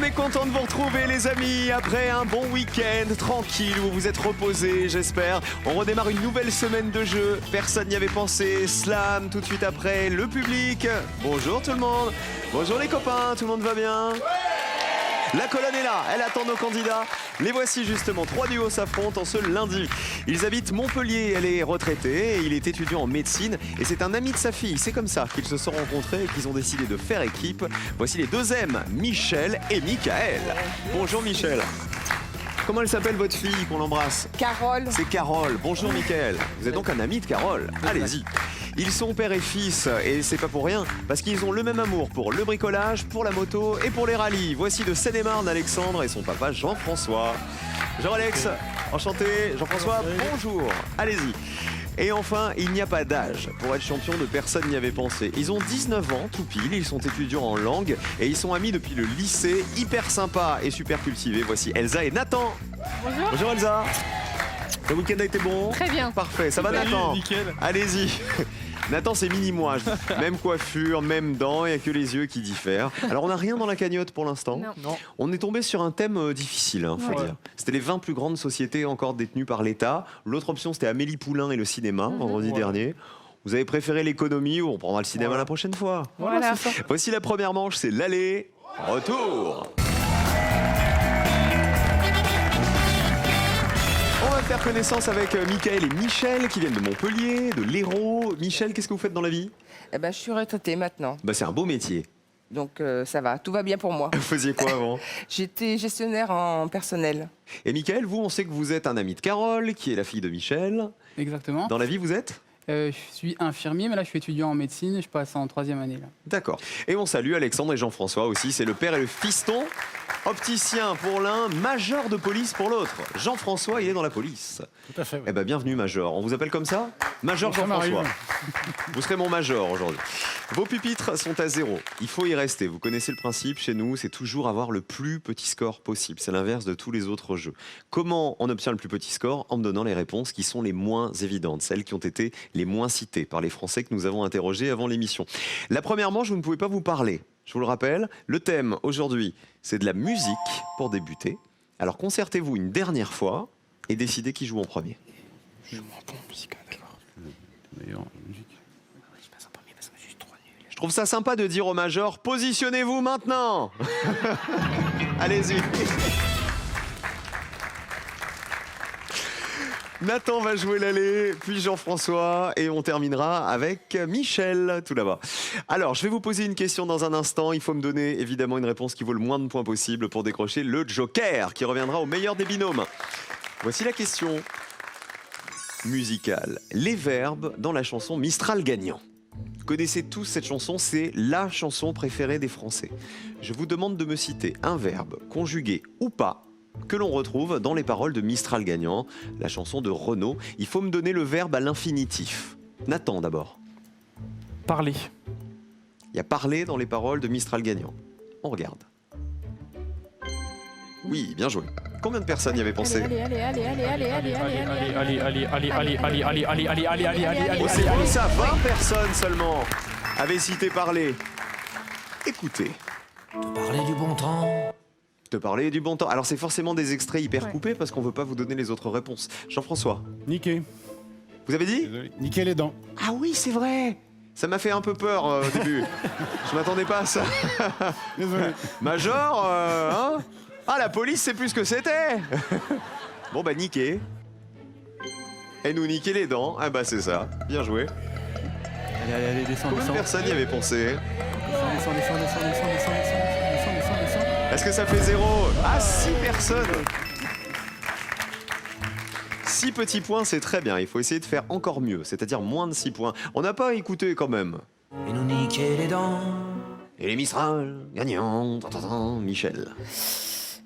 est content de vous retrouver les amis, après un bon week-end tranquille où vous vous êtes reposés j'espère. On redémarre une nouvelle semaine de jeu, personne n'y avait pensé, slam tout de suite après, le public. Bonjour tout le monde, bonjour les copains, tout le monde va bien? La colonne est là, elle attend nos candidats. Les voici justement, 3 duos s'affrontent en ce lundi. Ils habitent Montpellier, elle est retraitée, et il est étudiant en médecine et c'est un ami de sa fille. C'est comme ça qu'ils se sont rencontrés et qu'ils ont décidé de faire équipe. Voici les deux M, Michel et Michael. Bonjour Michel. Comment elle s'appelle votre fille qu'on l'embrasse? Carole. C'est Carole. Bonjour Michael. Vous êtes donc un ami de Carole. Allez-y. Ils sont père et fils et c'est pas pour rien parce qu'ils ont le même amour pour le bricolage, pour la moto et pour les rallyes. Voici de Seine-et-Marne Alexandre et son papa Jean-François. Bonjour Alex, enchanté. Jean-François, bonjour. Allez-y. Et enfin, il n'y a pas d'âge pour être champion de personne n'y avait pensé. Ils ont 19 ans, tout pile, ils sont étudiants en langue et ils sont amis depuis le lycée, hyper sympa et super cultivés. Voici Elsa et Nathan. Bonjour. Bonjour Elsa. Le week-end a été bon? Très bien. Parfait, ça va Nathan? Nickel. Allez-y. Nathan, c'est mini-moi. Même coiffure, même dents, il n'y a que les yeux qui diffèrent. Alors, on n'a rien dans la cagnotte pour l'instant. Non. On est tombé sur un thème difficile, faut dire. C'était les 20 plus grandes sociétés encore détenues par l'État. L'autre option, c'était Amélie Poulain et le cinéma, vendredi dernier. Vous avez préféré l'économie ou on prendra le cinéma la prochaine fois? Voilà. Voici la première manche, c'est l'aller-retour. On va faire connaissance avec Michael et Michel qui viennent de Montpellier, de l'Hérault. Michel, qu'est-ce que vous faites dans la vie? Eh ben, je suis retraitée maintenant. C'est un beau métier. Donc ça va, tout va bien pour moi. Vous faisiez quoi avant? J'étais gestionnaire en personnel. Et Michael, vous, on sait que vous êtes un ami de Carole, qui est la fille de Michel. Exactement. Dans la vie, vous êtes? Je suis infirmier, mais là, je suis étudiant en médecine et je passe en 3e année. Là. D'accord. Et on salue Alexandre et Jean-François aussi. C'est le père et le fiston. Opticien pour l'un, major de police pour l'autre. Jean-François, il est dans la police. Tout à fait. Oui. Eh ben, bienvenue, major. On vous appelle comme ça? Major Ça m'arrive. Jean-François. Vous serez mon major aujourd'hui. Vos pupitres sont à 0. Il faut y rester. Vous connaissez le principe chez nous, c'est toujours avoir le plus petit score possible. C'est l'inverse de tous les autres jeux. Comment on obtient le plus petit score? En me donnant les réponses qui sont les moins évidentes, celles qui ont été les moins citées par les Français que nous avons interrogés avant l'émission. La première manche, vous ne pouvez pas vous parler. Je vous le rappelle, le thème aujourd'hui, c'est de la musique pour débuter. Alors concertez-vous une dernière fois et décidez qui joue en premier. Je joue en bon musique, d'accord. D'ailleurs, musique. Je passe en premier parce que je suis trop nul. Je trouve ça sympa de dire au major, positionnez-vous maintenant. Allez-y. Nathan va jouer l'aller, puis Jean-François, et on terminera avec Michel, tout là-bas. Alors, je vais vous poser une question dans un instant. Il faut me donner évidemment une réponse qui vaut le moins de points possible pour décrocher le Joker, qui reviendra au meilleur des binômes. Voici la question musicale. Les verbes dans la chanson Mistral gagnant. Vous connaissez tous cette chanson, c'est la chanson préférée des Français. Je vous demande de me citer un verbe, conjugué ou pas, que l'on retrouve dans les paroles de Mistral gagnant, la chanson de Renaud. Il faut me donner le verbe à l'infinitif. Nathan d'abord. Parler. Il y a parler dans les paroles de Mistral gagnant. On regarde. Oui, bien joué. Combien de personnes y avaient pensé? Oh, c'est bon ça, 20 personnes seulement avaient cité parler. Écoutez. Te parler du bon temps. Te parler du bon temps. Alors c'est forcément des extraits hyper coupés parce qu'on veut pas vous donner les autres réponses. Jean-François, Niquer. vous avez dit? Désolé. Niquer les dents. Ah oui, c'est vrai. Ça m'a fait un peu peur au début. Je m'attendais pas à ça. Désolé. Major, hein? Ah, la police, c'est plus ce que c'était. Bon, bah, niquer. Et nous niquer les dents. Ah, bah, c'est ça. Bien joué. Allez, descends, Combien de personnes y avaient pensé? Descends. Est-ce que ça fait 0? Ah, 6 personnes. 6 petits points, c'est très bien. Il faut essayer de faire encore mieux, c'est-à-dire moins de 6 points. On n'a pas écouté quand même. Et nous niquer les dents. Et les Mistral, gagnants, Michel.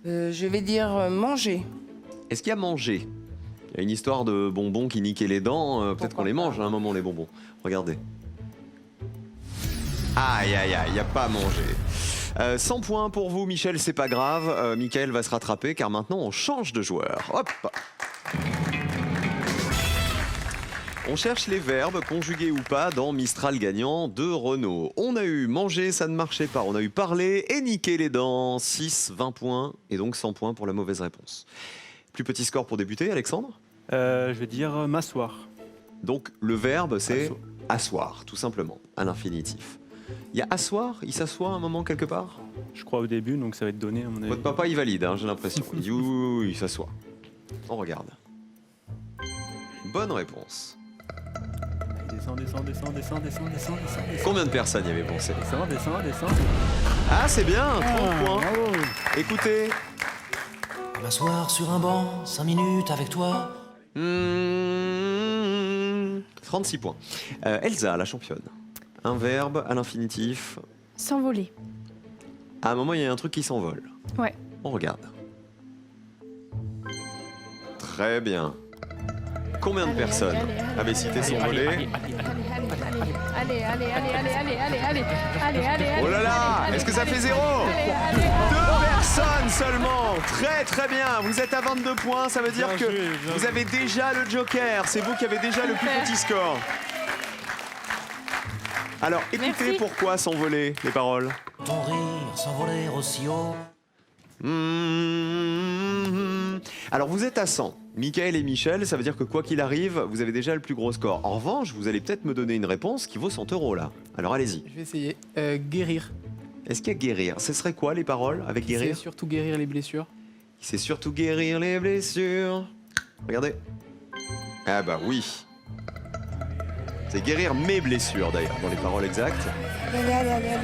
Je vais dire manger. Est-ce qu'il y a mangé? Il y a une histoire de bonbons qui niquaient les dents. Peut-être qu'on les mange à un moment, les bonbons. Regardez. Aïe, aïe, aïe, il n'y a pas mangé. 100 points pour vous, Michel, c'est pas grave. Michael va se rattraper car maintenant on change de joueur. Hop! On cherche les verbes, conjugués ou pas, dans Mistral gagnant de Renault. On a eu manger, ça ne marchait pas. On a eu parler et niquer les dents. 6, 20 points et donc 100 points pour la mauvaise réponse. Plus petit score pour débuter, Alexandre? Je vais dire m'asseoir. Donc le verbe, c'est Asseoir. asseoir, tout simplement, à l'infinitif. Il y a asseoir, il s'assoit un moment quelque part? Je crois au début, donc ça va être donné à mon avis. Votre papa, il valide, hein, j'ai l'impression. Il dit oui, il s'assoit. On regarde. Bonne réponse. Descends. Combien de personnes y avaient pensé? Descends. Ah, c'est bien, 30 points. Écoutez. À m'asseoir sur un banc, 5 minutes avec toi. 36 points. Elsa, la championne. Un verbe à l'infinitif. S'envoler. À un moment, il y a un truc qui s'envole. Ouais. On regarde. Très bien. Combien de personnes avaient cité s'envoler? Allez. Oh là là, est-ce que ça fait 0? 2 personnes seulement. Très bien. Vous êtes à 22 points. Ça veut dire que vous avez déjà le joker. C'est vous qui avez déjà le plus petit score. Alors, écoutez Merci. pourquoi s'envoler, les paroles. Ton rire s'envoler aussi haut. Alors, vous êtes à 100. Mickaël et Michel, ça veut dire que quoi qu'il arrive, vous avez déjà le plus gros score. En revanche, vous allez peut-être me donner une réponse qui vaut 100 € là. Alors, allez-y. Je vais essayer. Guérir. Est-ce qu'il y a guérir? Ce serait quoi les paroles avec C'est guérir? surtout guérir les blessures. C'est surtout guérir les blessures. Regardez. Ah bah oui. C'est guérir mes blessures d'ailleurs, dans les paroles exactes.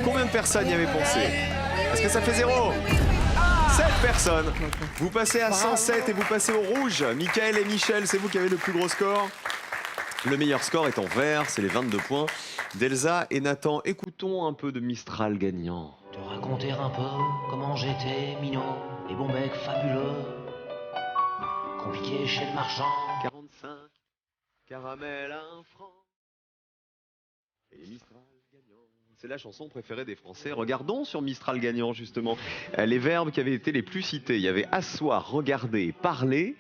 Combien de personnes y avaient pensé? Est-ce que ça fait 0? 7 personnes. Vous passez à 107 et vous passez au rouge. Mickaël et Michel, c'est vous qui avez le plus gros score. Le meilleur score est en vert, c'est les 22 points d'Elsa et Nathan. Écoutons un peu de Mistral gagnant. Te raconter un peu comment j'étais minot. Les bons becs fabuleux. Compliqué chez le marchand. 45, caramel à 1 franc. Et Mistral gagnant. C'est la chanson préférée des Français. Regardons sur Mistral gagnant, justement, les verbes qui avaient été les plus cités. Il y avait asseoir, regarder, parler.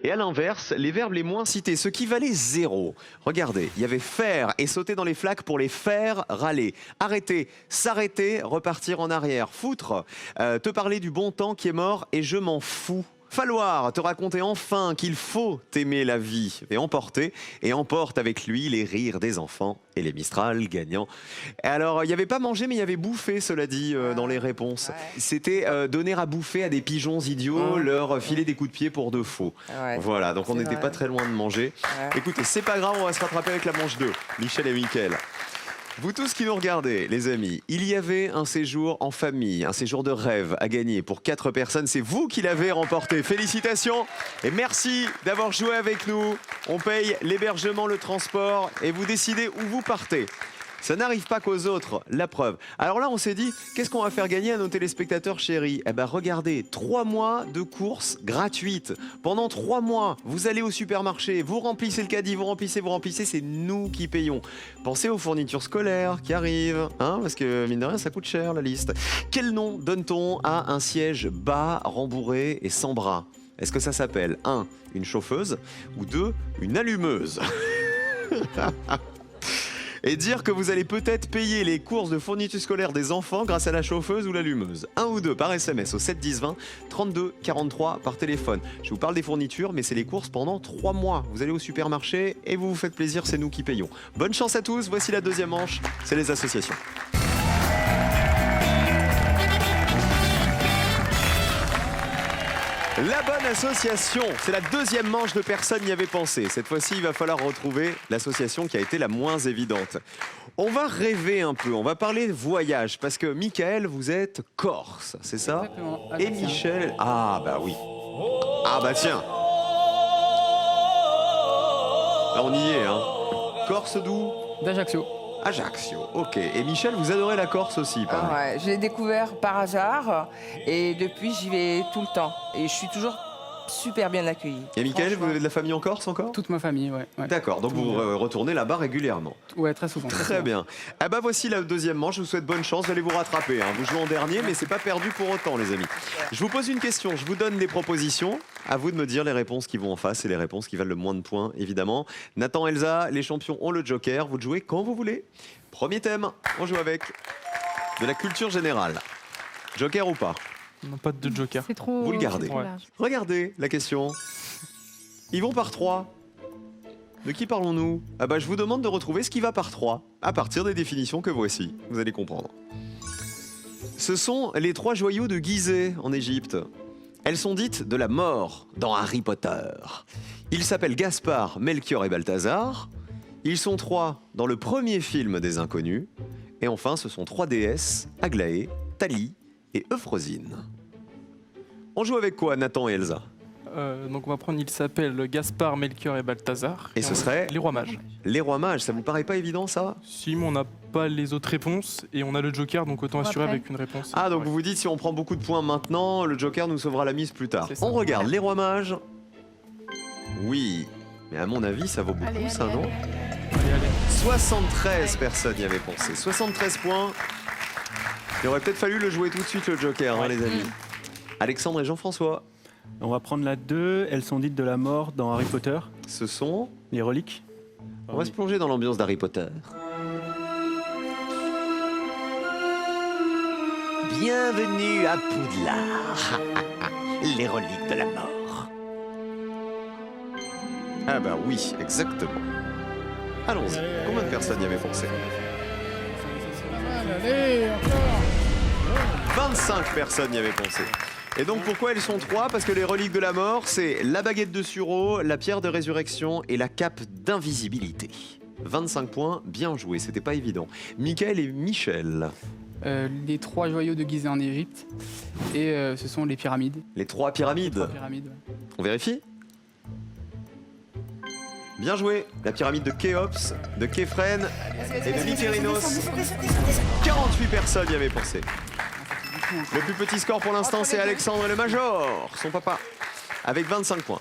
Et à l'inverse, les verbes les moins cités, ce qui valait 0. Regardez, il y avait faire et sauter dans les flaques pour les faire râler. Arrêter, s'arrêter, repartir en arrière. Foutre, te parler du bon temps qui est mort et je m'en fous. Falloir te raconter enfin qu'il faut aimer la vie et emporter et emporte avec lui les rires des enfants et les Mistral gagnants. Alors, il n'y avait pas mangé, mais il y avait bouffé, cela dit, dans les réponses. Ouais. C'était donner à bouffer à des pigeons idiots, leur filer des coups de pied pour de faux. Ouais. Voilà, donc on C'est n'était vrai. pas très loin de manger. Ouais. Écoutez, c'est pas grave, on va se rattraper avec la manche 2. Michel et Mickaël. Vous tous qui nous regardez, les amis, il y avait un séjour en famille, un séjour de rêve à gagner pour 4 personnes. C'est vous qui l'avez remporté. Félicitations et merci d'avoir joué avec nous. On paye l'hébergement, le transport et vous décidez où vous partez. Ça n'arrive pas qu'aux autres, la preuve. Alors là, on s'est dit, qu'est-ce qu'on va faire gagner à nos téléspectateurs chéris? Eh ben, regardez, 3 mois de courses gratuites. Pendant 3 mois, vous allez au supermarché, vous remplissez le caddie, vous remplissez, c'est nous qui payons. Pensez aux fournitures scolaires qui arrivent, hein, parce que mine de rien, ça coûte cher la liste. Quel nom donne-t-on à un siège bas, rembourré et sans bras? Est-ce que ça s'appelle 1, une chauffeuse ou 2, une allumeuse? Et dire que vous allez peut-être payer les courses de fournitures scolaires des enfants grâce à la chauffeuse ou l'allumeuse. 1 ou 2 par SMS au 7 10 20, 32 43 par téléphone. Je vous parle des fournitures, mais c'est les courses pendant 3 mois. Vous allez au supermarché et vous vous faites plaisir, c'est nous qui payons. Bonne chance à tous, voici la deuxième manche, c'est les associations. La bonne association, c'est la deuxième manche de personne n'y avait pensé. Cette fois-ci, il va falloir retrouver l'association qui a été la moins évidente. On va rêver un peu, on va parler voyage, parce que Mickaël, vous êtes corse, c'est ça? Exactement. Ah, Et bah, tiens. Michel, ah bah oui. Ah bah tiens. Là, on y est, hein. Corse d'où? D'Ajaccio. Ajaccio, ok. Et Michel, vous adorez la Corse aussi, pareil. Ah ouais, je l'ai découvert par hasard et depuis j'y vais tout le temps. Et je suis toujours super bien accueillis. Et Mickaël, vous Franchement. avez de la famille en Corse encore? Toute ma famille, ouais. D'accord, donc vous retournez là-bas régulièrement. Ouais, très souvent. Très souvent. bien. Ah bah voici la deuxième manche, je vous souhaite bonne chance, vous allez vous rattraper. Vous jouez en dernier, mais c'est pas perdu pour autant, les amis. Je vous pose une question, je vous donne des propositions. À vous de me dire les réponses qui vont en face et les réponses qui valent le moins de points, évidemment. Nathan, Elsa, les champions ont le joker, vous jouez quand vous voulez. Premier thème, on joue avec de la culture générale. Joker ou pas? Non, pas de joker. C'est trop. Vous le gardez. c'est trop Ouais. large. Regardez la question. Ils vont par 3. De qui parlons-nous? Ah bah je vous demande de retrouver ce qui va par 3 à partir des définitions que voici. Vous allez comprendre. Ce sont les 3 joyaux de Gizeh en Égypte. Elles sont dites de la mort dans Harry Potter. Ils s'appellent Gaspard, Melchior et Balthazar. Ils sont 3 dans le premier film des Inconnus. Et enfin, ce sont 3 déesses, Aglaé, Thalie et Euphrosyne. On joue avec quoi, Nathan et Elsa? Donc on va prendre, il s'appelle Gaspard, Melchior et Balthazar. Et ce serait Les rois mages. les rois mages. Ça vous paraît pas évident, ça? Si, mais on n'a pas les autres réponses et on a le joker, donc autant Bon, assurer après. avec une réponse. Ah, donc Ouais. vous vous dites, si on prend beaucoup de points maintenant, le joker nous sauvera la mise plus tard. C'est ça. On regarde les rois mages. Oui, mais à mon avis, ça vaut beaucoup, Allez, ça, allez, non? allez, allez. Allez, allez. 73 personnes y avaient pensé. 73 points. Il aurait peut-être fallu le jouer tout de suite, le joker, hein, les amis. Alexandre et Jean-François, On va prendre la 2. Elles sont dites de la mort dans Harry Potter. ce sont... Les reliques. On va se plonger dans l'ambiance d'Harry Potter. Bienvenue à Poudlard, les reliques de la mort. Ah bah oui, exactement. Allons-y. Combien de personnes y avaient pensé? 25 personnes y avaient pensé. Et donc pourquoi elles sont 3? Parce que les reliques de la mort, c'est la baguette de sureau, la pierre de résurrection et la cape d'invisibilité. 25 points, bien joué, c'était pas évident. Mickaël et Michel, Les 3 joyaux de Gizeh en Égypte. Et ce sont les pyramides. les 3 pyramides. 3 pyramides. Ouais. On vérifie? Bien joué, la pyramide de Khéops, de Képhren et de Mykérinos. 48 personnes y avaient pensé. Le plus petit score pour l'instant, c'est Alexandre et le Major, son papa, avec 25 points.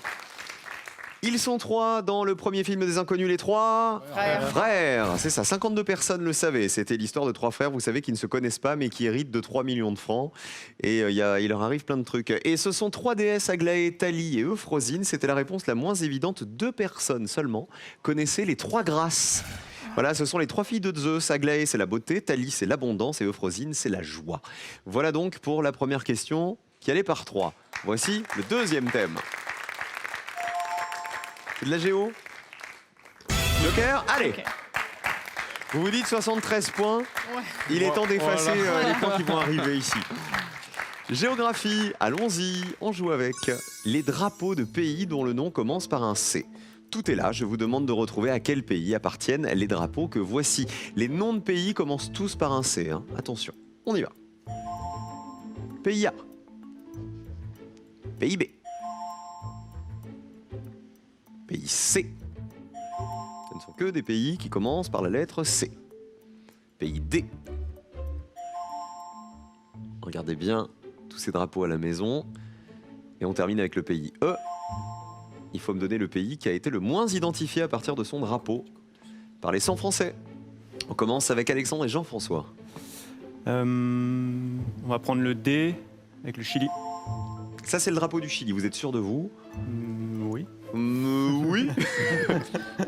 Ils sont 3 dans le premier film des Inconnus, les 3 frères. C'est ça, 52 personnes le savaient. C'était l'histoire de 3 frères, vous savez, qui ne se connaissent pas, mais qui héritent de 3 millions de francs. Et il leur arrive plein de trucs. Et ce sont 3 déesses, Aglaé, Thalie et Euphrosyne. C'était la réponse la moins évidente. 2 personnes seulement connaissaient les 3 grâces. Voilà, ce sont les 3 filles de Zeus. Aglaé, c'est la beauté, Thalie, c'est l'abondance et Euphrosyne, c'est la joie. Voilà donc pour la première question qui allait par 3. Voici le deuxième thème. C'est de la géo? Joker? Allez! Vous vous dites 73 points. Il est temps d'effacer les points qui vont arriver ici. Géographie, allons-y. On joue avec les drapeaux de pays dont le nom commence par un C. Tout est là, je vous demande de retrouver à quel pays appartiennent les drapeaux que voici. Les noms de pays commencent tous par un C. Hein. Attention, on y va. Pays A. Pays B. Pays C. Ce ne sont que des pays qui commencent par la lettre C. Pays D. Regardez bien tous ces drapeaux à la maison. Et on termine avec le pays E. Il faut me donner le pays qui a été le moins identifié à partir de son drapeau par les 100 Français. On commence avec Alexandre et Jean-François. On va prendre le D avec le Chili. Ça, c'est le drapeau du Chili. Vous êtes sûr de vous? Oui. Oui.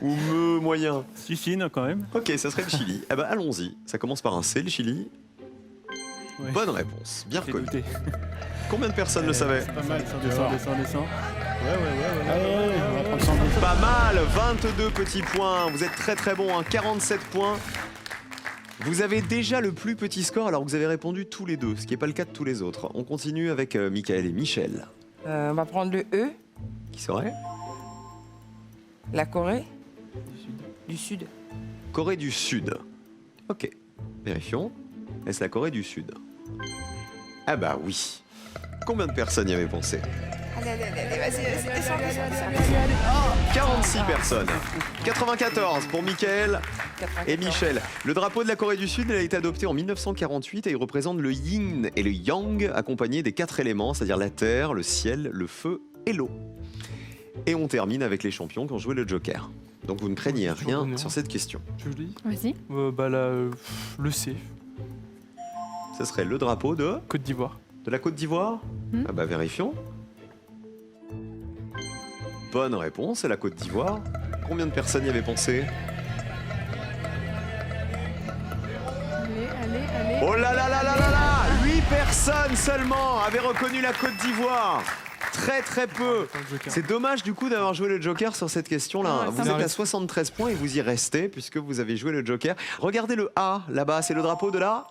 Ou moyen? Si, non, quand même. Ok, ça serait le Chili. Eh ben, allons-y. Ça commence par un C, le Chili. Ouais. Bonne réponse. Bien J'ai reconnu. douté. Combien de personnes le savaient? Pas mal, ça Descends. Ouais. On va prendre 100. Pas mal, 22 petits points. Vous êtes très très bon, hein. 47 points. Vous avez déjà le plus petit score alors que vous avez répondu tous les deux, ce qui n'est pas le cas de tous les autres. On continue avec Mickaël et Michel. On va prendre le E, Qui serait? la Corée du Sud. Corée du Sud. Ok, vérifions. Est-ce la Corée du Sud? Ah bah oui. Combien de personnes y avaient pensé? Allez, vas-y, descends. 46 personnes. 94 pour Mickaël et Michel. Le drapeau de la Corée du Sud il a été adopté en 1948 et il représente le yin et le yang accompagnés des 4 éléments, c'est-à-dire la terre, le ciel, le feu et l'eau. Et on termine avec les champions qui ont joué le Joker. Donc vous ne craignez rien sur cette question. Je lis. Vas-y. Le C. Ce serait le drapeau de Côte d'Ivoire. la Côte d'Ivoire. Ah bah vérifions. Bonne réponse, c'est la Côte d'Ivoire. Combien de personnes y avaient pensé? Allez. Oh là là là là là là 8 personnes seulement avaient reconnu la Côte d'Ivoire. Très très peu. C'est dommage du coup d'avoir joué le Joker sur cette question-là. Ah, Vous êtes à 73 points et vous y restez puisque vous avez joué le Joker. Regardez le A là-bas, c'est le drapeau de la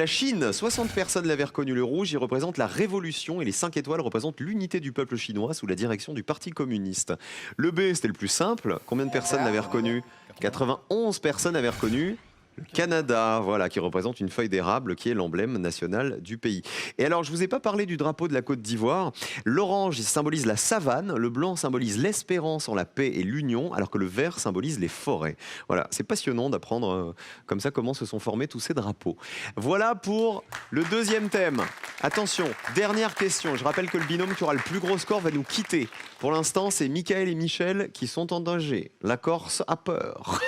Chine. 60 personnes l'avaient reconnu. Le rouge, il représente la révolution et les 5 étoiles représentent l'unité du peuple chinois sous la direction du Parti communiste. Le B, c'était le plus simple. Combien de personnes l'avaient reconnu? 91 personnes avaient reconnu. Le Canada, voilà, qui représente une feuille d'érable qui est l'emblème national du pays. Et alors, je ne vous ai pas parlé du drapeau de la Côte d'Ivoire. L'orange il symbolise la savane, le blanc symbolise l'espérance en la paix et l'union, alors que le vert symbolise les forêts. Voilà, c'est passionnant d'apprendre comme ça comment se sont formés tous ces drapeaux. Voilà pour le deuxième thème. Attention, dernière question. Je rappelle que le binôme qui aura le plus gros score va nous quitter. Pour l'instant, c'est Mickaël et Michel qui sont en danger. La Corse a peur.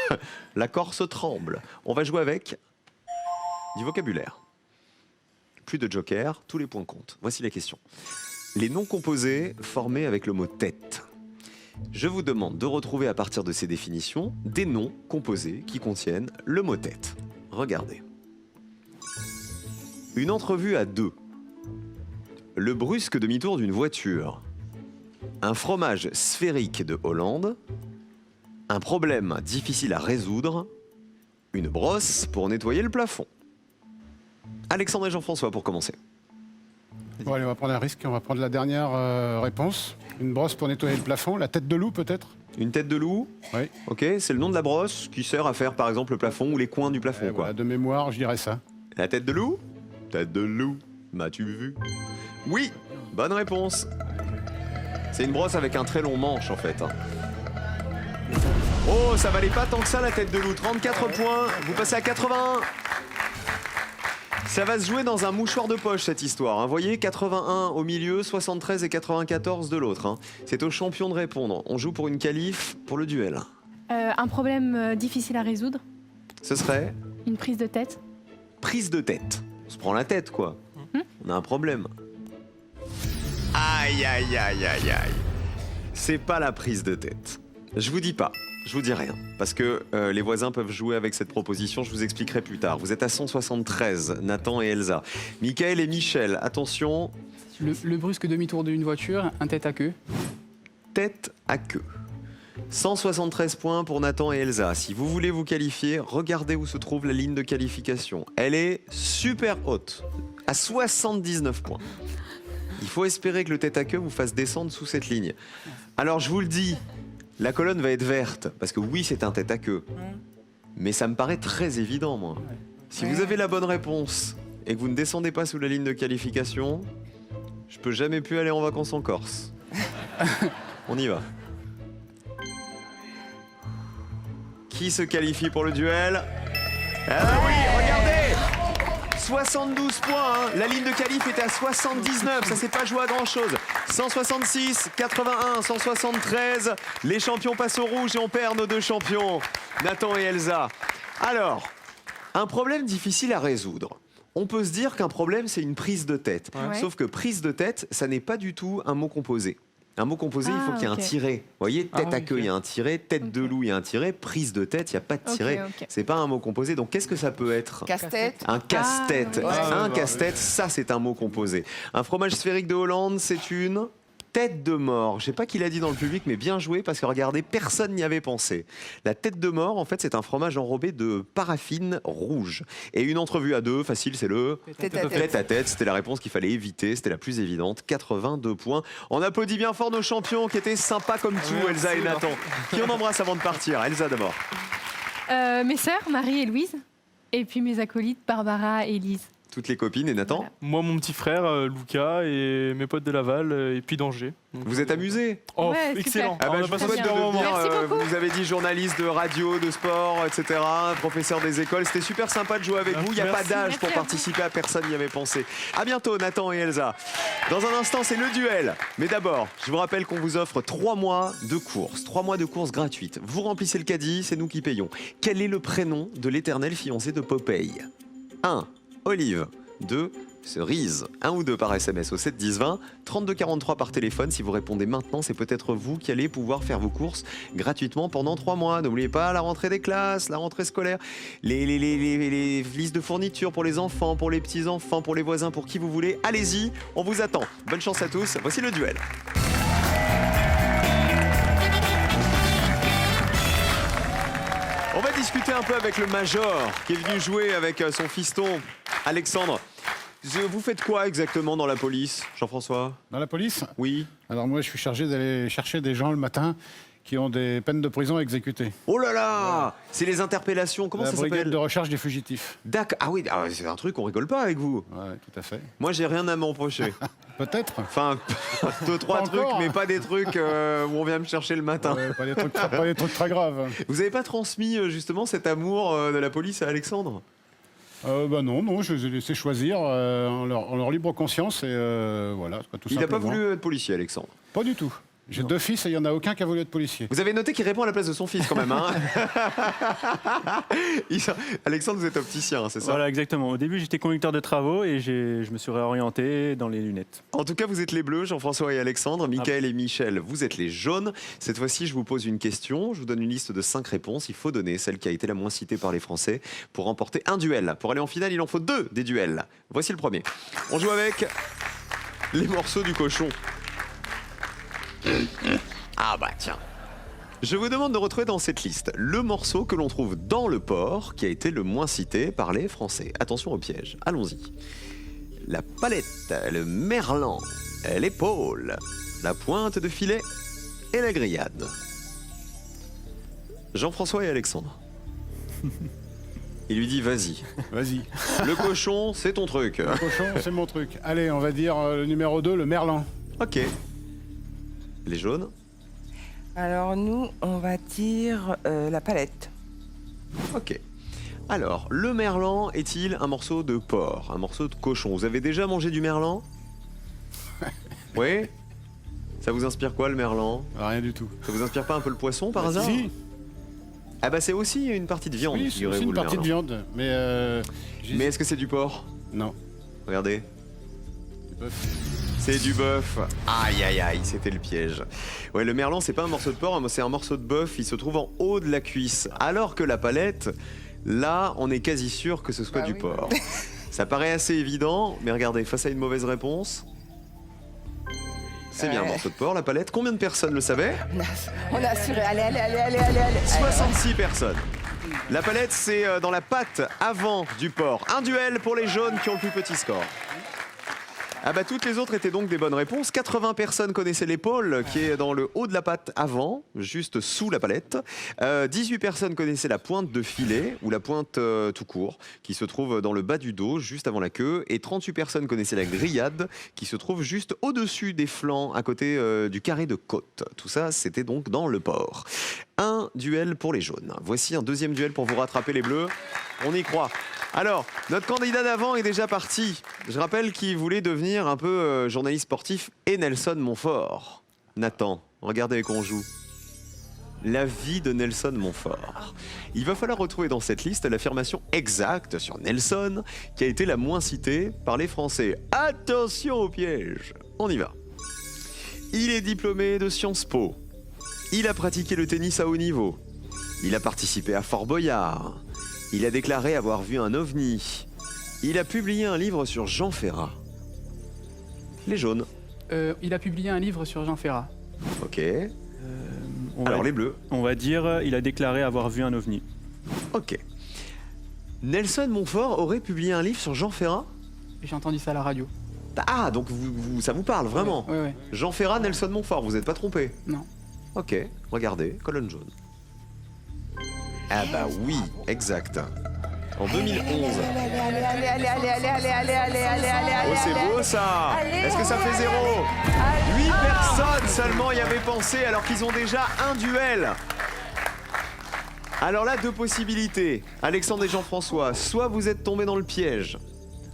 La Corse tremble. On va jouer avec du vocabulaire. Plus de joker, tous les points comptent. Voici la question. Les noms composés formés avec le mot tête. Je vous demande de retrouver à partir de ces définitions des noms composés qui contiennent le mot tête. Regardez. Une entrevue à deux. Le brusque demi-tour d'une voiture. Un fromage sphérique de Hollande. Un problème difficile à résoudre. Une brosse pour nettoyer le plafond. Alexandre et Jean-François pour commencer. Bon, allez, on va prendre un risque, on va prendre la dernière réponse. Une brosse pour nettoyer le plafond, la tête de loup peut-être? Une tête de loup. Oui. Ok, c'est le nom de la brosse qui sert à faire par exemple le plafond ou les coins du plafond. Quoi. Voilà, de mémoire, je dirais ça. La tête de loup? Tête de loup, m'as-tu vu? Oui, bonne réponse. C'est une brosse avec un très long manche en fait. Oh, ça valait pas tant que ça la tête de loup. 34 points, vous passez à 81. Ça va se jouer dans un mouchoir de poche cette histoire. Vous voyez, 81 au milieu, 73 et 94 de l'autre. C'est au champion de répondre. On joue pour une qualif pour le duel. Un problème difficile à résoudre. Ce serait Une prise de tête. prise de tête. On se prend la tête quoi. On a un problème. Aïe aïe aïe aïe aïe. C'est pas la prise de tête. Je vous dis pas. Je vous dis rien, parce que les voisins peuvent jouer avec cette proposition, je vous expliquerai plus tard. Vous êtes à 173, Nathan et Elsa. Mickaël et Michel, attention. Le brusque demi-tour d'une voiture, un tête à queue. Tête à queue. 173 points pour Nathan et Elsa. Si vous voulez vous qualifier, regardez où se trouve la ligne de qualification. Elle est super haute, à 79 points. Il faut espérer que le tête à queue vous fasse descendre sous cette ligne. Alors je vous le dis, la colonne va être verte, parce que oui, c'est un tête à queue. Mais ça me paraît très évident, moi. Si vous avez la bonne réponse et que vous ne descendez pas sous la ligne de qualification, je peux jamais plus aller en vacances en Corse. On y va. Qui se qualifie pour le duel? Ah oui, regardez! 72 points, hein. La ligne de qualif était à 79, ça s'est pas joué à grand chose. 166, 81, 173, les champions passent au rouge et on perd nos deux champions, Nathan et Elsa. Alors, un problème difficile à résoudre. On peut se dire qu'un problème c'est une prise de tête, Ouais. sauf que prise de tête, ça n'est pas du tout un mot composé. Un mot composé, il faut qu'il y ait un tiret. Vous voyez, tête à queue, il y a un tiret, tête de loup, il y a un tiret, prise de tête, il n'y a pas de tiret. Ok. C'est pas un mot composé. Donc qu'est-ce que ça peut être? Casse-tête. Un casse-tête. Ah, Un casse-tête, ça c'est un mot composé. Un fromage sphérique de Hollande, c'est une tête de mort. Je sais pas qui l'a dit dans le public, mais bien joué parce que regardez, personne n'y avait pensé. La tête de mort, en fait, c'est un fromage enrobé de paraffine rouge. Et une entrevue à deux, facile, c'est le Tête à tête. tête à tête. C'était la réponse qu'il fallait éviter. C'était la plus évidente. 82 points. On applaudit bien fort nos champions qui étaient sympas comme tout, Elsa et Nathan. Qui on embrasse avant de partir? Elsa d'abord. Mes sœurs, Marie et Louise. Et puis mes acolytes, Barbara et Lise. Toutes les copines. Et Nathan, Voilà. Moi, mon petit frère, Lucas, et mes potes de Laval, et puis d'Angers. Donc, vous êtes amusés? Oh, Ouais, excellent. super. Ah bah, On a je vous passé un souhaite de super moment. devenir, Merci beaucoup. vous avez dit journaliste de radio, de sport, etc., professeur des écoles. C'était super sympa de jouer avec vous. Il n'y a pas Merci. d'âge pour Merci à vous. participer, à personne n'y avait pensé. À bientôt Nathan et Elsa. Dans un instant, c'est le duel. Mais d'abord, je vous rappelle qu'on vous offre 3 mois de courses. 3 mois de courses gratuites. Vous remplissez le caddie, c'est nous qui payons. Quel est le prénom de l'éternel fiancé de Popeye? 1. Olive. 2. Cerise. 1 ou 2 par SMS au 7 10 20, 32 43 par téléphone. Si vous répondez maintenant, c'est peut-être vous qui allez pouvoir faire vos courses gratuitement pendant 3 mois. N'oubliez pas la rentrée des classes, la rentrée scolaire, les listes de fournitures pour les enfants, pour les petits-enfants, pour les voisins, pour qui vous voulez. Allez-y, on vous attend. Bonne chance à tous. Voici le duel. On va discuter un peu avec le Major qui est venu jouer avec son fiston Alexandre. Vous faites quoi exactement dans la police, Jean-François? Dans la police? Oui. Alors moi, je suis chargé d'aller chercher des gens le matin qui ont des peines de prison à exécuter. Oh là là, c'est les interpellations, comment la ça brigade s'appelle? de recherche des fugitifs. D'accord. Ah oui, c'est un truc, on rigole pas avec vous. Ouais, tout à fait. Moi, j'ai rien à m'empocher. Peut-être. Enfin, 2-3 Pas trucs, encore. mais pas des trucs où on vient me chercher le matin. Ouais, pas des trucs très graves. Vous avez pas transmis justement cet amour de la police à Alexandre? Bah non, je les ai laissés choisir en leur libre conscience et voilà, quoi, tout Il n'a pas simplement. voulu être policier, Alexandre. Pas du tout. J'ai 2 fils et il n'y en a aucun qui a voulu être policier. Vous avez noté qu'il répond à la place de son fils quand même, hein? Alexandre, vous êtes opticien, c'est ça? Voilà, exactement. Au début, j'étais conducteur de travaux et je me suis réorienté dans les lunettes. En tout cas, vous êtes les bleus, Jean-François et Alexandre. Michael et Michel, vous êtes les jaunes. Cette fois-ci, je vous pose une question. Je vous donne une liste de 5 réponses. Il faut donner celle qui a été la moins citée par les Français pour remporter un duel. Pour aller en finale, il en faut 2 des duels. Voici le premier. On joue avec les morceaux du cochon. Ah bah tiens. Je vous demande de retrouver dans cette liste le morceau que l'on trouve dans le porc qui a été le moins cité par les Français. Attention au piège. Allons-y. La palette, le merlan, l'épaule, la pointe de filet et la grillade. Jean-François et Alexandre. Il lui dit vas-y. Vas-y. Le cochon, c'est ton truc. Le cochon, c'est mon truc. Allez, on va dire le numéro 2, le merlan. Ok. Les jaunes. Alors nous, on va dire la palette. Ok. Alors, le merlan est-il un morceau de porc, un morceau de cochon? Vous avez déjà mangé du merlan? Oui. Ça vous inspire quoi le merlan? Rien du tout. Ça vous inspire pas un peu le poisson par hasard? Si, Ah bah c'est aussi une partie de viande, oui, c'est aussi figurez-vous, une le partie de merlan. viande. Mais Mais est-ce que c'est du porc? non. Regardez. Du bœuf. C'est du bœuf. Aïe aïe aïe, c'était le piège. Ouais, le merlan, c'est pas un morceau de porc, c'est un morceau de bœuf. Il se trouve en haut de la cuisse. Alors que la palette, là, on est quasi sûr que ce soit Bah du oui. porc. Ça paraît assez évident, mais regardez, face à une mauvaise réponse, c'est bien un Ouais. morceau de porc, la palette. Combien de personnes le savaient? On a assuré. Allez. 66 personnes. La palette, c'est dans la patte avant du porc. Un duel pour les jaunes qui ont le plus petit score. Ah bah toutes les autres étaient donc des bonnes réponses. 80 personnes connaissaient l'épaule qui est dans le haut de la patte avant, juste sous la palette. 18 personnes connaissaient la pointe de filet ou la pointe tout court qui se trouve dans le bas du dos, juste avant la queue. Et 38 personnes connaissaient la grillade qui se trouve juste au-dessus des flancs, à côté du carré de côte. Tout ça, c'était donc dans le porc. Un duel pour les jaunes. Voici un deuxième duel pour vous rattraper les bleus. On y croit. Alors, notre candidat d'avant est déjà parti. Je rappelle qu'il voulait devenir un peu journaliste sportif et Nelson Montfort. Nathan, regardez avec on joue. La vie de Nelson Montfort. Il va falloir retrouver dans cette liste l'affirmation exacte sur Nelson qui a été la moins citée par les Français. Attention au piège. On y va. Il est diplômé de Sciences Po. Il a pratiqué le tennis à haut niveau. Il a participé à Fort Boyard. Il a déclaré avoir vu un ovni. Il a publié un livre sur Jean Ferrat. Les jaunes. Il a publié un livre sur Jean Ferrat. Ok. On Alors va, les bleus. on va dire, il a déclaré avoir vu un ovni. Ok. Nelson Montfort aurait publié un livre sur Jean Ferrat? J'ai entendu ça à la radio. Ah, donc ça vous parle vraiment? Ouais. Jean Ferrat, Nelson Montfort, vous n'êtes pas trompé? Non. Ok, regardez, colonne jaune. Ah bah oui, exact. en 2011. Allez, Oh, c'est beau ça. Est-ce que ça fait 0 8 personnes seulement y avaient pensé alors qu'ils ont déjà un duel. Alors là, 2 possibilités. Alexandre et Jean-François, soit vous êtes tombés dans le piège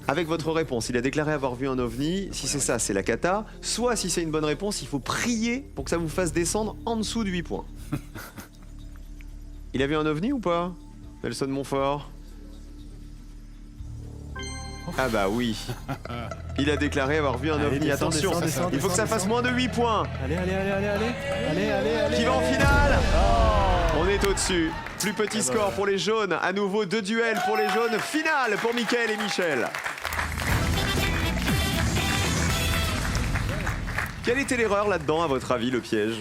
avec votre réponse. Il a déclaré avoir vu un ovni. Si c'est ça, c'est la cata. Soit, si c'est une bonne réponse, il faut prier pour que ça vous fasse descendre en dessous de 8 points. Il a vu un ovni ou pas, Nelson Montfort? Ah bah oui. Il a déclaré avoir vu un ovni. descends, Attention, descends, descends, il faut que ça descends, fasse moins de 8 points. Allez. Qui va en finale? On est au-dessus. Plus petit score pour les jaunes. À nouveau 2 duels pour les jaunes. Finale pour Mickaël et Michel. Quelle était l'erreur là-dedans, à votre avis, le piège?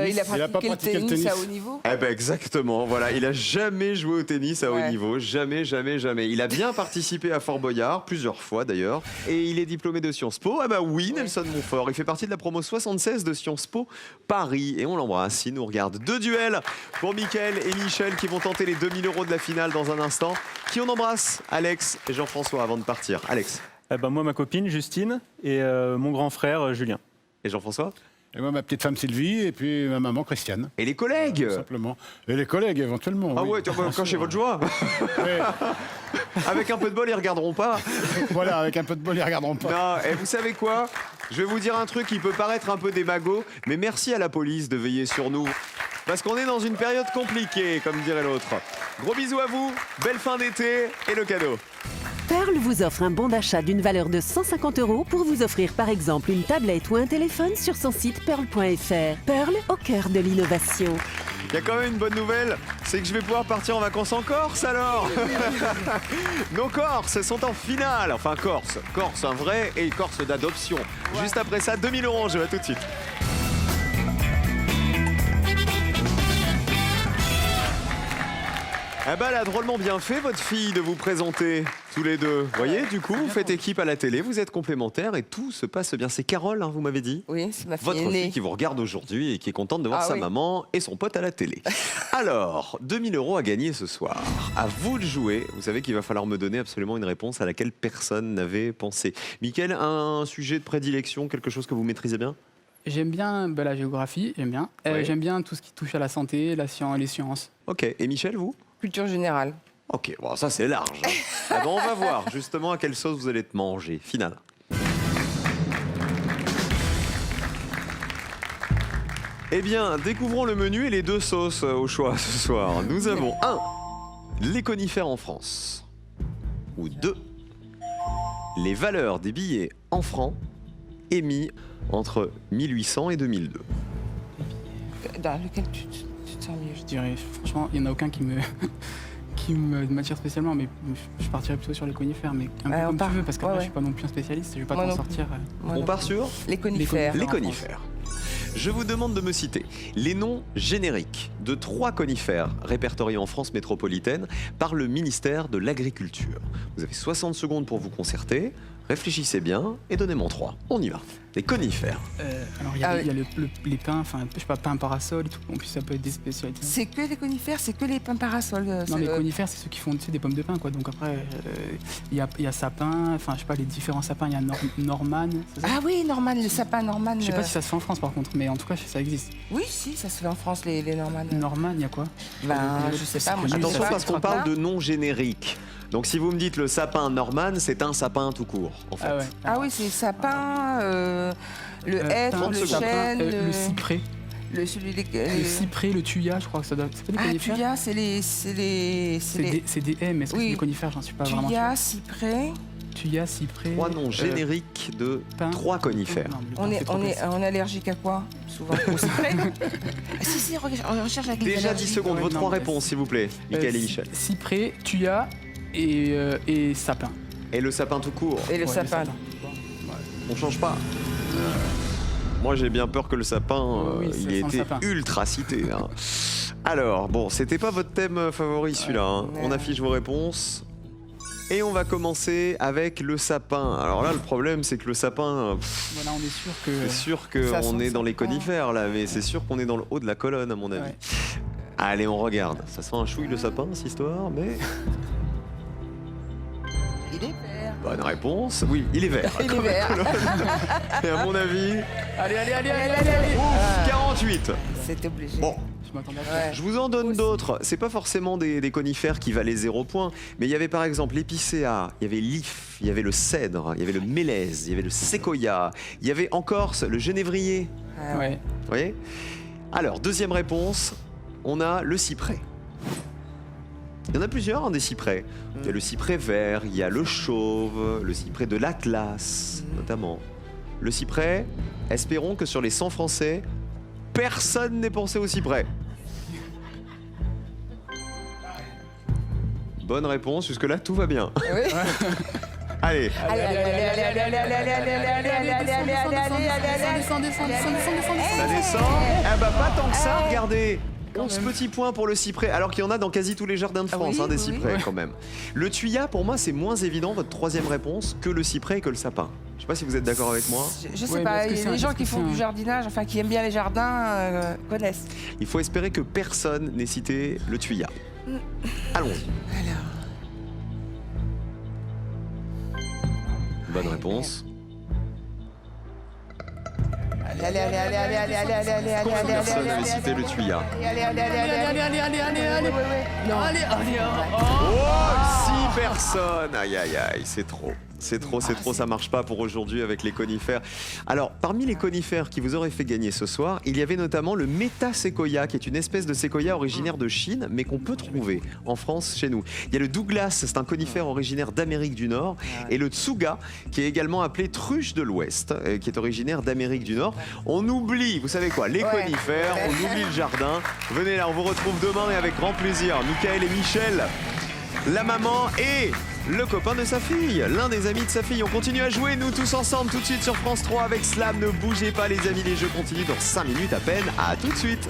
il a pratiqué le tennis à haut niveau. Eh ben exactement, voilà, il a jamais joué au tennis à haut Ouais. niveau, jamais. Il a bien participé à Fort Boyard, plusieurs fois d'ailleurs, et il est diplômé de Sciences Po. Ah bah oui, Nelson Montfort, il fait partie de la promo 76 de Sciences Po Paris, et on l'embrasse, il nous regarde. 2 duels pour Mickaël et Michel qui vont tenter les 2000 € de la finale dans un instant. Qui on embrasse? Alex et Jean-François avant de partir. Alex Moi, ma copine Justine et mon grand frère Julien. et Jean-François? Et moi, ma petite femme Sylvie, et puis ma maman Christiane, Et les collègues? tout simplement. Et les collègues, éventuellement. Ah oui. ouais, cachez votre joie. Ouais. Avec un peu de bol, ils regarderont pas. Voilà, avec un peu de bol, ils regarderont pas. Non, et vous savez quoi? Je vais vous dire un truc qui peut paraître un peu démago, mais merci à la police de veiller sur nous. Parce qu'on est dans une période compliquée, comme dirait l'autre. Gros bisous à vous, belle fin d'été et le cadeau. Pearl vous offre un bon d'achat d'une valeur de 150 € pour vous offrir par exemple une tablette ou un téléphone sur son site pearl.fr. Pearl au cœur de l'innovation. Il y a quand même une bonne nouvelle, c'est que je vais pouvoir partir en vacances en Corse alors. Nos Corses sont en finale, enfin Corse un vrai et Corse d'adoption. Juste après ça, 2000 € en jeu, à tout de suite. Ah bah elle a drôlement bien fait votre fille de vous présenter tous les deux. Vous voyez, du coup, vous faites équipe à la télé, vous êtes complémentaires et tout se passe bien. C'est Carole, hein, vous m'avez dit? Oui, c'est ma fille Votre aînée. fille qui vous regarde aujourd'hui et qui est contente de voir Ah sa oui. maman et son pote à la télé. Alors, 2000 € à gagner ce soir. À vous de jouer. Vous savez qu'il va falloir me donner absolument une réponse à laquelle personne n'avait pensé. Mickaël, un sujet de prédilection, quelque chose que vous maîtrisez bien? J'aime bien la géographie, j'aime bien. Ouais. J'aime bien tout ce qui touche à la santé, la science, les sciences. Ok. Et Michel, vous? Culture générale. Ok, bon, ça c'est large. Hein. Ah ben, on va voir justement à quelle sauce vous allez te manger. Finale. Eh bien, découvrons le menu et les 2 sauces au choix ce soir. Nous avons 1. Les conifères en France. Ou 2. Les valeurs des billets en francs émis entre 1800 et 2002. Dans lequel tu te sens mieux? Je dirais, franchement, il n'y en a aucun qui me m'attire spécialement, mais je partirais plutôt sur les conifères, mais un peu on comme part. tu veux, parce que Ouais, je ouais. suis pas non plus un spécialiste, je vais pas Moi t'en non sortir. Moi On non part plus. sur Les conifères. les en France. conifères. Je vous demande de me citer les noms génériques de 3 conifères répertoriés en France métropolitaine par le ministère de l'Agriculture. Vous avez 60 secondes pour vous concerter. Réfléchissez bien et donnez-moi 3. On y va. Les conifères. Alors il y a, Ah il y a les pins, enfin je sais pas, pins parasol et tout, en plus ça peut être des spécialités. C'est que les conifères, c'est que les pins parasols. Non, les conifères, c'est ceux qui font des pommes de pin, quoi. Donc après, il y a sapin, enfin, je sais pas, les différents sapins. Il y a Norman. c'est ça Ah oui, Norman, le sapin Norman. Je sais pas si ça se fait en France, par contre, mais en tout cas, ça existe. Oui, si, ça se fait en France, les Norman. Norman, il y a quoi Ben, je sais pas, moi je sais Attention pas. parce qu'on parle de noms génériques. Donc si vous me dites le sapin Norman, c'est un sapin tout court, en fait. Ah ouais. Ah oui, c'est le sapin, le hêtre, 30 le secondes. chêne, le cyprès. le Cyprès, le thuya, je crois que ça doit. C'est pas des Ah, conifères. thuya, c'est les... C'est des M, est-ce que Oui. c'est des conifères? J'en suis pas vraiment Thuya, sûr. cyprès. Thuya, cyprès. 3 noms génériques de pin. 3 conifères. Non, mais le On pin, est, c'est trop on, est, classique. on est allergique à quoi? Souvent au cyprès. Ah, si, on recherche avec les Déjà 10 allergies. secondes, Ouais, vos non, 3 mais réponses, s'il vous plaît. Mickaël et Michel. Cyprès, thuya et sapin. Et le sapin tout court, Et le Ouais, sapin. on change pas. Moi j'ai bien peur que le sapin, Oui, il ça ait sent le été sapin. ultra cité. Hein. Alors, bon, c'était pas votre thème favori celui-là. Hein. On affiche vos réponses. Et on va commencer avec le sapin. Alors là, le problème, c'est que le sapin, Voilà, on est sûr que. c'est sûr Ça qu'on sent est le dans les sapin. conifères là, mais c'est sûr qu'on est dans le haut de la colonne, à mon avis. Ouais. Allez, on regarde. Ça sent un chouille le sapin, cette histoire, mais vert. Bonne réponse. Oui, il est vert. Il est vert. Et à mon avis, Allez. ouf, 48. C'est obligé. Bon, Je m'attendais à ça. Ouais. je vous en donne d'autres. C'est pas forcément des conifères qui valaient 0 point, mais il y avait par exemple l'épicéa, il y avait l'if, il y avait le cèdre, il y avait le mélèze, il y avait le séquoia, il y avait en Corse le genévrier. Ah, Ouais. Vous voyez? Alors, deuxième réponse, on a le cyprès. Il y en a plusieurs, hein, des cyprès. Il y a le cyprès vert, il y a le chauve, le cyprès de l'Atlas, notamment. Le cyprès, espérons que sur les 100 Français, personne n'ait pensé au cyprès. Bonne réponse, jusque-là, tout va bien. Oui. Allez, Descends. ça descend. Ah bah pas tant que ça, regardez. 11 petits points pour le cyprès, alors qu'il y en a dans quasi tous les jardins de France, oui, hein, des oui, cyprès quand même. Le thuya, pour moi, c'est moins évident, votre troisième réponse, que le cyprès et que le sapin. Je sais pas si vous êtes d'accord avec moi. Je sais Ouais, mais pas, est-ce que c'est les gens qui est-ce que font c'est du jardinage, enfin qui aiment bien les jardins, connaissent. Il faut espérer que personne n'ait cité le thuya. Allons-y. Bonne réponse. Allez. Combien de personnes avaient cité le thuya? Oh, 6 personnes. Aïe, c'est trop. C'est trop, ça marche pas pour aujourd'hui avec les conifères. Alors, parmi les conifères qui vous auraient fait gagner ce soir, il y avait notamment le métaséquoia, qui est une espèce de séquoia originaire de Chine, mais qu'on peut trouver en France chez nous. Il y a le Douglas, c'est un conifère originaire d'Amérique du Nord, et le Tsuga, qui est également appelé truche de l'Ouest, qui est originaire d'Amérique du Nord. On oublie, vous savez quoi, les conifères, on oublie le jardin. Venez là, on vous retrouve demain et avec grand plaisir. Michael et Michel, la maman et le copain de sa fille, l'un des amis de sa fille. On continue à jouer, nous tous ensemble, tout de suite sur France 3 avec Slam. Ne bougez pas les amis, les jeux continuent dans 5 minutes à peine. À tout de suite.